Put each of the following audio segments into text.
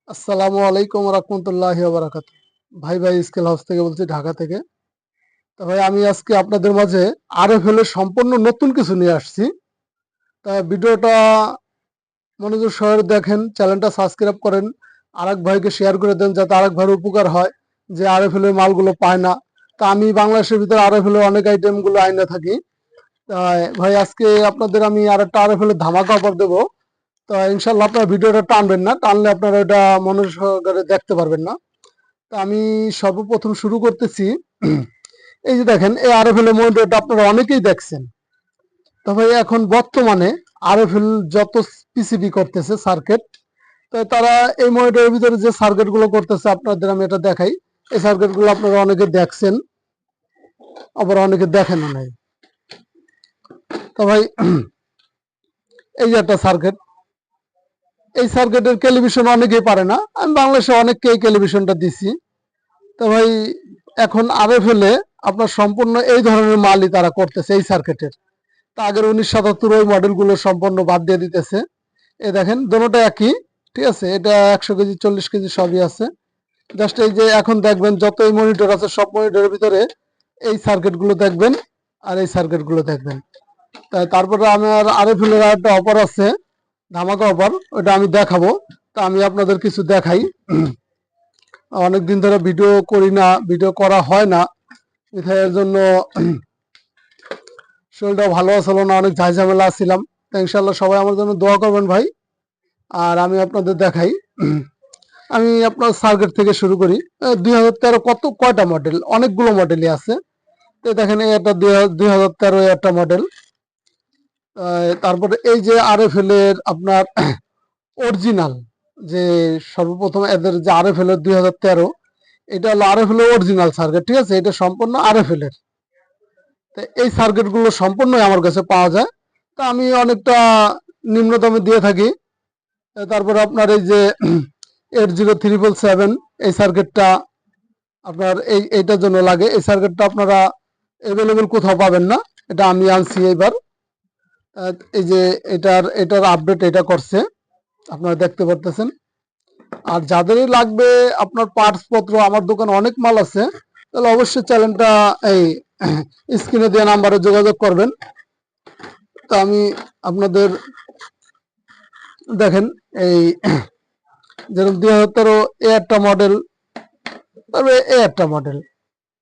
আসসালামু আলাইকুম রহমতুল্লাহি ওয়া বারাকাতুহু। ভাই স্কেল হাউস থেকে বলছি, ঢাকা থেকে। তো ভাই, আমি আজকে আপনাদের মাঝে আরএফএল এর সম্পূর্ণ নতুন কিছু নিয়ে আসছি। তা ভিডিওটা মনোযোগ সহকারে দেখেন, চ্যানেলটা সাবস্ক্রাইব করেন, আরেক ভাইকে শেয়ার করে দেন যাতে আরেক ভাইয়ের উপকার হয়, যে আরএফএল এর মালগুলো পায় না। তা আমি বাংলাদেশের ভিতরে আরএফএল এর অনেক আইটেমগুলো আইনা থাকি। তাই ভাই, আজকে আপনাদের আমি আরেকটা আরএফএল এর ধামাকা অফার দেবো। তো ইনশাল্লাহ আপনারা ভিডিওটা টানবেন না, টানলে আপনারা এটা মনোযোগ সহকারে দেখতে পারবেন না। তা আমি সর্বপ্রথম শুরু করতেছি। এই যে দেখেন, এই আরএফএল এর মনিটরটা আপনারা অনেকেই দেখছেন। তবে এখন বর্তমানে আরএফএল যত পিসিবি করতেছে সার্কিট, তো তারা এই মনিটরের ভিতরে যে সার্কিট গুলো করতেছে আপনাদের আমি এটা দেখাই। এই সার্কিট গুলো আপনারা অনেকে দেখছেন, আবার অনেকে দেখেন নাই। তো ভাই, এই যে একটা সার্কিট, এই সার্কিটের টেলিভিশন অনেকেই পারে না, আমি বাংলাদেশে অনেককে এই টেলিভিশনটা দিছি। তো ভাই, এখন আরএফএল এ আপনার সম্পূর্ণ এই ধরনের মালই তারা করতেছে এই সার্কিটের। তা আগের 1977 ওই মডেলগুলো সম্পূর্ণ বাদ দিয়ে দিতেছে। এই দেখেন, দোনোটা একই, ঠিক আছে। এটা 100 কেজি 40 কেজি সবই আছে। জাস্ট এই যে এখন দেখবেন যত এই মনিটর আছে সব মনিটরের ভিতরে এই সার্কিটগুলো দেখবেন আর এই সার্কিটগুলো দেখবেন। তাই তারপরে আমার আরএফএল এর একটা অফার আছে, ধামাকা অফার, ওটা আমি দেখাবো। তা আমি আপনাদের কিছু দেখাই। অনেকদিন ধরে ভিডিও করি না, ভিডিও করা হয় না, এর জন্য শরীরটা ভালো ছিল না, অনেক ঝামেলা ছিলাম। তো ইনশাল্লাহ সবাই আমার জন্য দোয়া করবেন ভাই। আর আমি আপনাদের দেখাই। আমি আপনার সার্কিট থেকে শুরু করি। 2013 কয়টা মডেল, অনেকগুলো মডেলই আছে। তো দেখেন, এই একটা 2013 একটা মডেল। তারপরে এই যে আরএফএল এর আপনার অরিজিনাল, যে সর্বপ্রথম এদের যে আরএফএল এর 2013, এটা হলো আরএফএল এর অরিজিনাল সার্কিট, ঠিক আছে। এটা সম্পূর্ণ আরএফএল এর। তো এই সার্কিট গুলো সম্পূর্ণই আমার কাছে পাওয়া যায়। তা আমি অনেকটা নিম্ন দামে দিয়ে থাকি। তারপরে আপনার এই যে 80377, এই সার্কিটটা আপনার এইটার জন্য লাগে। এই সার্কিটটা আপনারা অ্যাভেলেবেল কোথাও পাবেন না, এটা আমি আনছি এইবার। এই যে এটার আপডেট এটা করছে, আপনারা দেখতে পারতেছেন। আর যাদেরই লাগবে আপনার পার্টস পত্র, আমার দোকানে অনেক মাল আছে, তাহলে অবশ্যই চ্যানেলটা এই স্ক্রিনে দেওয়া নাম্বারে যোগাযোগ করবেন। তো আমি আপনাদের দেখেন, এই যেরকম 2013 এ একটা মডেল, তবে এ একটা মডেল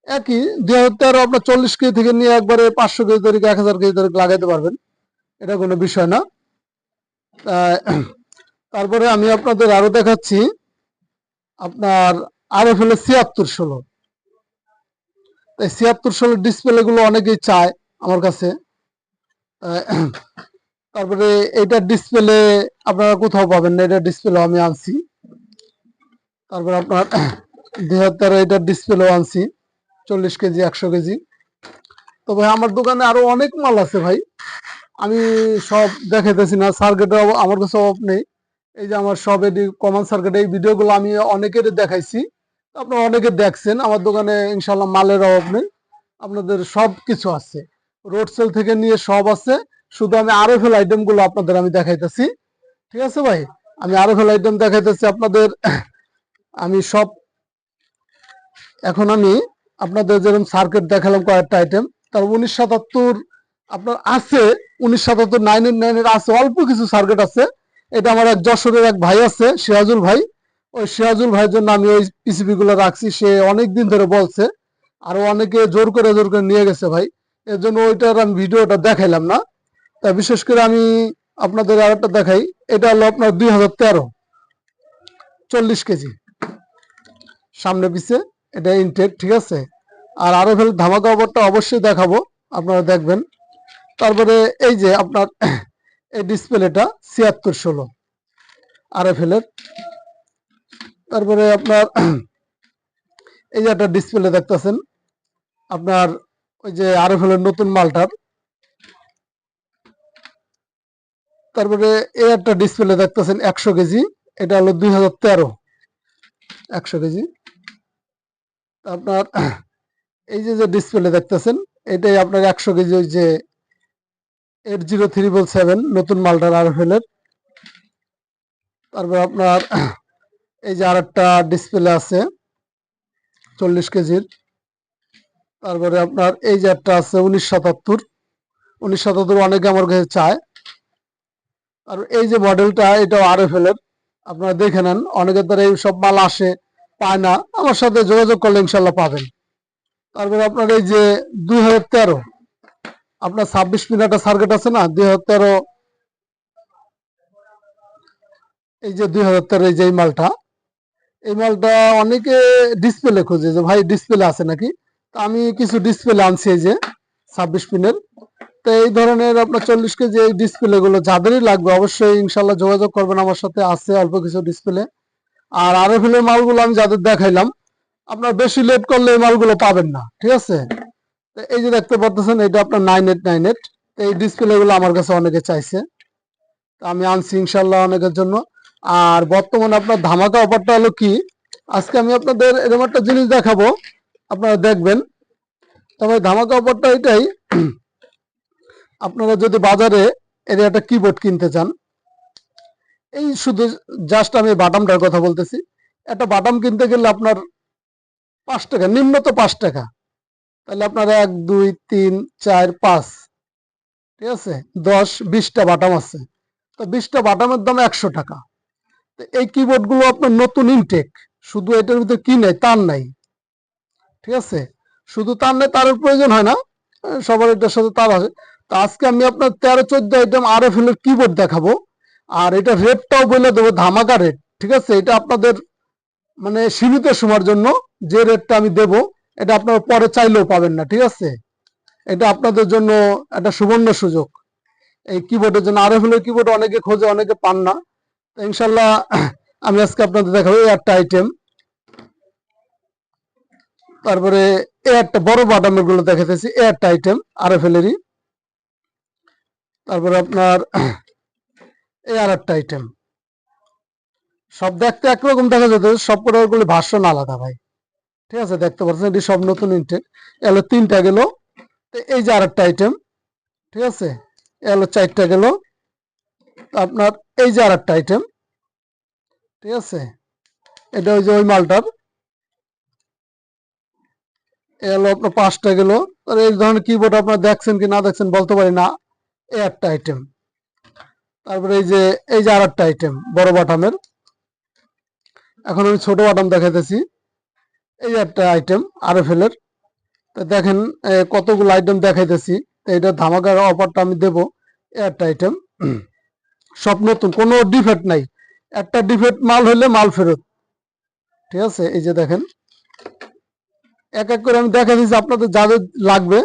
একই। 2013 আপনার 40 কেজি থেকে নিয়ে একবারে 500 কেজি ধরে 1000 কেজি ধরে লাগাইতে পারবেন, এটা কোনো বিষয় না। তারপরে আমি আপনাদের আরো দেখাচ্ছি আপনার আরএফএল এর 7616। এই 7616 ডিসপ্লে গুলো অনেকেই চায় আমার কাছে। তারপরে এইটার ডিসপ্লে আপনারা কোথাও পাবেন না, এটার ডিসপ্লে আমি আনছি। তারপরে আপনার 2013 এটার ডিসপ্লেও আনছি, 40 কেজি 100 কেজি। তো ভাই, আমার দোকানে আরো অনেক মাল আছে ভাই, আমি সব দেখাইতেছি না। সার্কিটের আমার কাছে অভাব নেই। এই যে আমার সব এটি কমন সার্কিট, এই ভিডিওগুলো আমি অনেকের দেখাইছি, আপনারা অনেকে দেখছেন। আমার দোকানে ইনশাল্লাহ মালের অভাব নেই, আপনাদের সব কিছু আছে, রোড সেল থেকে নিয়ে সব আছে। শুধু আমি আরএফএল আইটেম গুলো আপনাদের আমি দেখাইতেছি, ঠিক আছে ভাই। আমি আরএফএল আইটেম দেখাইতেছি আপনাদের। আমি সব এখন আমি আপনাদের যেরকম সার্কিট দেখালাম কয়েকটা আইটেম, তার 1977 আপনার আছে, 1977 999 আছে, অল্প কিছু সার্কিট আছে। এটা আমার এক যশোরের এক ভাই আছে, সিরাজুল ভাই। ওই সিরাজুল ভাইয়ের জন্য আমি ওই পিসিবি গুলো রাখছি, সে অনেক দিন ধরে বলছে। আরো অনেকে জোর করে নিয়ে গেছে ভাই, এর জন্য ওইটার আমি ভিডিওটা দেখাইলাম না। তা বিশেষ করে আমি আপনাদের আর একটা দেখাই। এটা হলো আপনার 2013 40 কেজি সামনে পিছে, এটা ইনটেক, ঠিক আছে। আর আরএফএল ধামাকা অফারটা অবশ্যই দেখাবো, আপনারা দেখবেন। তারপরে এই যে আপনার এই ডিসপ্লেটা 7616 আরএফএল এর। তারপরে আপনার এই যে একটা ডিসপ্লে দেখতেছেন, আপনার ওই যে আরএফএল এর নতুন মালটার। তারপরে এই একটা ডিসপ্লে দেখতেছেন 100 কেজি, এটা হলো 2013 100 কেজি। আপনার এই যে যে ডিসপ্লে দেখতেছেন, এটাই আপনার 100 কেজি, ওই যে 80377 নতুন মালটার আরএফএল এর। তারপর আপনার এই যে আরেকটা ডিসপ্লে আছে 40 কেজির। তারপরে আপনার এই যে একটা আছে 1977 অনেকে আমার কাছে চায়। আর এই যে মডেলটা এটাও RFL এর, আপনারা দেখে নেন, অনেকের দ্বারা এই সব মাল আসে পায় না, আমার সাথে যোগাযোগ করলে ইনশাল্লাহ পাবেন। তারপরে আপনার এই যে 2013 আপনার 26 পিন একটা সার্কিট আছে না 2013, এই যে 2013 এই যে এই মালটা অনেকে ডিসপ্লে খোঁজে যে ভাই ডিসপ্লে আছে নাকি, তা আমি কিছু ডিসপ্লে আনছি এই যে 26 পিনের। তো এই ধরনের আপনার 40 কেজি এই ডিসপ্লে গুলো যাদেরই লাগবে অবশ্যই ইনশাল্লাহ যোগাযোগ করবেন আমার সাথে, আছে অল্প কিছু ডিসপ্লে। আর RFL এর মালগুলো আমি যাদের দেখাইলাম, আপনার বেশি লেট করলে এই মালগুলো পাবেন না, ঠিক আছে। তো এই যে দেখতে পাচ্ছেন এটা আপনার 9898, এই ডিসপ্লে গুলো আমার কাছে অনেকে চাইছে, তো আমি আনছি ইনশাল্লাহ অনেকের জন্য। আর বর্তমানে আপনার ধামাকা অফারটা হলো কি, আজকে আমি আপনাদের এরকম একটা জিনিস দেখাবো, আপনারা দেখবেন। তবে ধামাকা অফারটা এটাই, আপনারা যদি বাজারে এর একটা কিবোর্ড কিনতে চান, এই শুধু জাস্ট আমি বাটামটার কথা বলতেছি, একটা বাটাম কিনতে গেলে আপনার 5 টাকা, নিম্নত 5 টাকা, তাহলে আপনার 1 2 3 4 5, ঠিক আছে, 10 20টা বাটাম আছে, তো 20টা বাটামের দাম 100 টাকা। তো এই কিবোর্ড গুলো আপনার নতুন ইনটেক, শুধু এটার ভিতরে কি নাই তার নাই, ঠিক আছে, শুধু তার নাই, তারের প্রয়োজন হয় না, সবার এটার সাথে তার আছে। তো আজকে আমি আপনার 13-14 আইটেম RFL এর কিবোর্ড দেখাবো, আর এটা রেটটাও বলে দেবো ধামাকা রেট, ঠিক আছে। এটা আপনাদের মানে সীমিত সময়ের জন্য যে রেটটা আমি দেব, এটা আপনারা পরে চাইলেও পাবেন না, ঠিক আছে। এটা আপনাদের জন্য একটা সুবর্ণ সুযোগ এই কিবোর্ডের জন্য। RFL এর কিবোর্ড অনেকে খোঁজে, অনেকে পান না, তো ইনশাল্লাহ আমি আজকে আপনাদের দেখাবো এই একটা আইটেম। তারপরে এই একটা বড় বাটামের গুলো দেখাতেছি, এই একটা আইটেম RFL এরই। তারপরে আপনার এই আর একটা আইটেম, সব দেখতে একরকম দেখা যেত, সব প্রোডাক্টগুলো ভার্সন আলাদা ভাই, ঠিক আছে, দেখতে পাচ্ছেন এটি সব নতুন ইনটেক। এলো 3টা গেল, এই যে আরেকটা আইটেম, ঠিক আছে, এলো 4টা গেল। আপনার এই যে আরেকটা আইটেম, ঠিক আছে, এটা ওই যে ওই মালটার, এলো আপনার 5টা গেল। আর এই ধরনের কিবোর্ড আপনার দেখছেন কি না দেখছেন বলতে পারি না, এই একটা আইটেম। তারপরে এই যে আরেকটা আইটেম বড় বাটামের, এখন আমি ছোট বাটাম দেখাইতেছি। এই একটা আইটেম RFL এর, তো দেখেন কতগুলো আইটেম দেখাইতেছি, এইটা ধামাকার অফারটা আমি দেবো। একটা আইটেম সব নতুন, কোনো ডিফেক্ট নাই, একটা ডিফেক্ট মাল হলে মাল ফেরত, ঠিক আছে। এই যে দেখেন এক এক করে আমি দেখা দিচ্ছি, আপনাদের যাদের লাগবে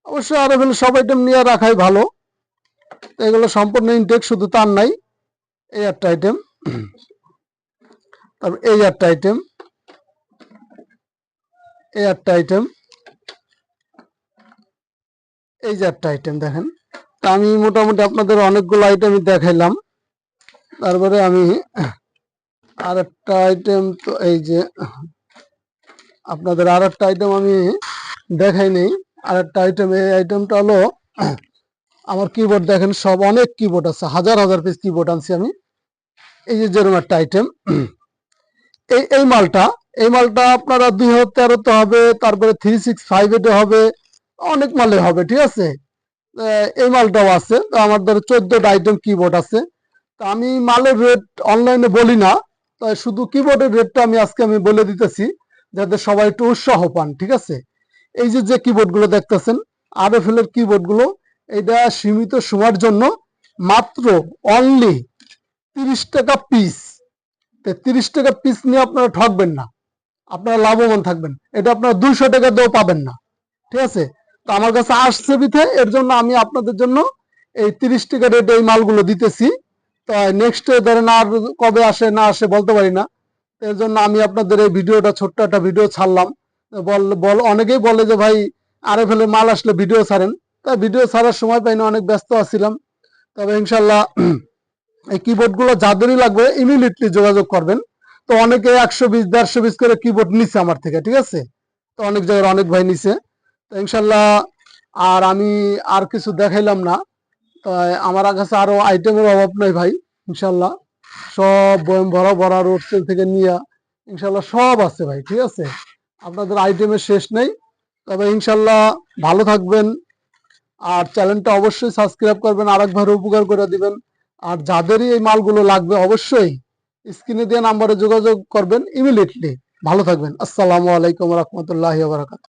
অবশ্যই RFL সব আইটেম নিয়ে রাখাই ভালো। তো এগুলো সম্পূর্ণ ইনটেক, শুধু তার নাই। এই একটা আইটেম, তারপর এই একটা আইটেম, এই একটা আইটেম, এই যে একটা আইটেম দেখেন। তা আমি মোটামুটি আপনাদের অনেকগুলো আইটেমই দেখাইলাম। তারপরে আমি আর একটা আইটেম, তো এই যে আপনাদের আর একটা আইটেম আমি দেখাইনি। আর একটা আইটেম, এই আইটেমটা হলো আমার কিবোর্ড দেখেন, সব অনেক কিবোর্ড আছে, হাজার হাজার পিস কিবোর্ড আনছি আমি। এই যে যেরকম একটা আইটেম, এই মালটা, এই মালটা আপনারা 2013 হবে, তারপরে 365 হবে, অনেক মালে হবে, ঠিক আছে। এই মালটাও আছে, তো আমার ধরো 14টা আইটেম কিবোর্ড আছে। তো আমি মালের রেট অনলাইনে বলি না, তো শুধু কিবোর্ডের রেটটা আমি বলে দিতেছি, যাতে সবাই একটু উৎসাহ পান, ঠিক আছে। এই যে কিবোর্ড গুলো দেখতেছেন RFL এর কিবোর্ড গুলো, এটা সীমিত সময়ের জন্য মাত্র অনলি 30 টাকা পিস। 30 টাকা পিস নিয়ে আপনারা ঠকবেন না, আপনারা লাভবান থাকবেন। এটা আপনারা 200 টাকা দিয়েও পাবেন না, ঠিক আছে। তো আমার কাছে আসছে বিথে, এর জন্য আমি আপনাদের জন্য এই 30 টাকা রেটে এই মালগুলো দিতেছি। তো নেক্সট ধরেন আর কবে আসে না আসে বলতে পারি না, এর জন্য আমি আপনাদের এই ভিডিওটা, ছোট্ট একটা ভিডিও ছাড়লাম। অনেকেই বলে যে ভাই RFL এর মাল আসলে ভিডিও ছাড়েন, তাই ভিডিও ছাড়ার সময় পাইনি, অনেক ব্যস্ত আছিলাম। তবে ইনশাল্লাহ এই কিবোর্ড গুলো যাদেরই লাগবে ইমিডিয়েটলি যোগাযোগ করবেন। তো অনেকে 120 150 পিস করে কিবোর্ড নিছে আমার থেকে, ঠিক আছে, তো অনেক জায়গায় অনেক ভাই নিছে। তো ইনশাল্লাহ আর আমি আর কিছু দেখাইলাম না, তো আমার কাছে আরো আইটেমের অভাব নাই ভাই, ইনশাল্লাহ সব বয়ম ভরা ভরা রোড সেল থেকে নিয়ে ইনশাল্লাহ সব আছে ভাই, ঠিক আছে। আপনাদের আইটেমের শেষ নেই। তবে ইনশাল্লাহ ভালো থাকবেন, আর চ্যানেলটা অবশ্যই সাবস্ক্রাইব করবেন, আরেকবার উপকার করে দিবেন। আর যাদেরই এই মালগুলো লাগবে অবশ্যই স্ক্রিনে দেওয়া নাম্বারে যোগাযোগ করবেন ইমিডিয়েটলি। ভালো থাকবেন। আসসালামু আলাইকুম রহমতুল্লাহি ওয়া বারাকাতুহু।